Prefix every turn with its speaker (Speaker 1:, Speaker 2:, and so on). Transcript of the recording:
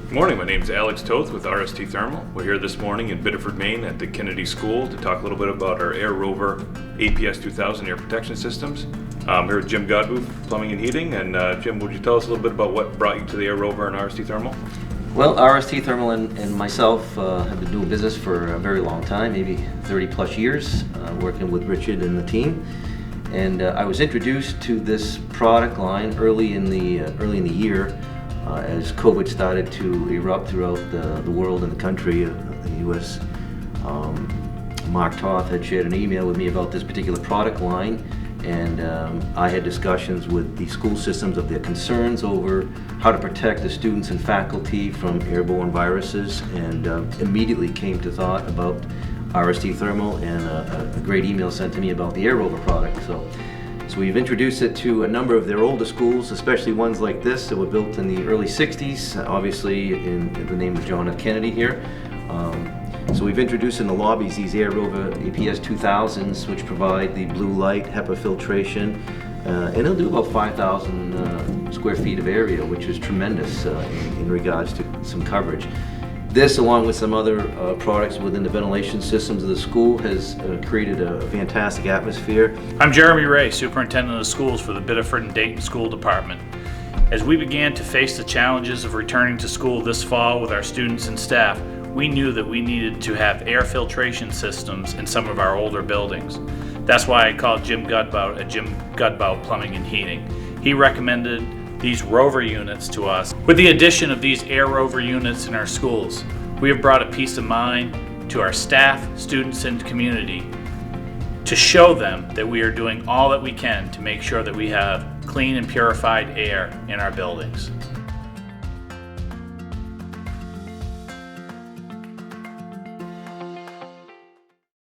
Speaker 1: Good morning, my name is Alex Toth with RST Thermal. We're here this morning in Biddeford, Maine at the Kennedy School to talk a little bit about our Air Rover APS 2000 air protection systems. I'm here with Jim Godbout, Plumbing and Heating, and Jim, would you tell us a little bit about what brought you to the Air Rover and RST Thermal?
Speaker 2: Well, RST Thermal and myself have been doing business for a very long time, maybe 30 plus years, working with Richard and the team. And I was introduced to this product line early in the year as COVID started to erupt throughout the world and the country, the U.S. Mark Toth had shared an email with me about this particular product line, and I had discussions with the school systems of their concerns over how to protect the students and faculty from airborne viruses, and immediately came to thought about RST Thermal and a great email sent to me about the Air Rover product. So we've introduced it to a number of their older schools, especially ones like this that were built in the early 60s, obviously in the name of John F. Kennedy here. So we've introduced in the lobbies these Air Rover APS 2000s, which provide the blue light HEPA filtration, and it'll do about 5,000 square feet of area, which is tremendous in regards to some coverage. This, along with some other products within the ventilation systems of the school, has created a fantastic atmosphere.
Speaker 3: I'm Jeremy Ray, Superintendent of Schools for the Biddeford and Dayton School Department. As we began to face the challenges of returning to school this fall with our students and staff, we knew that we needed to have air filtration systems in some of our older buildings. That's why I called Jim Godbout at Jim Godbout Plumbing and Heating. He recommended these Rover units to us. With the addition of these Air Rover units in our schools, we have brought a peace of mind to our staff, students, and community to show them that we are doing all that we can to make sure that we have clean and purified air in our buildings.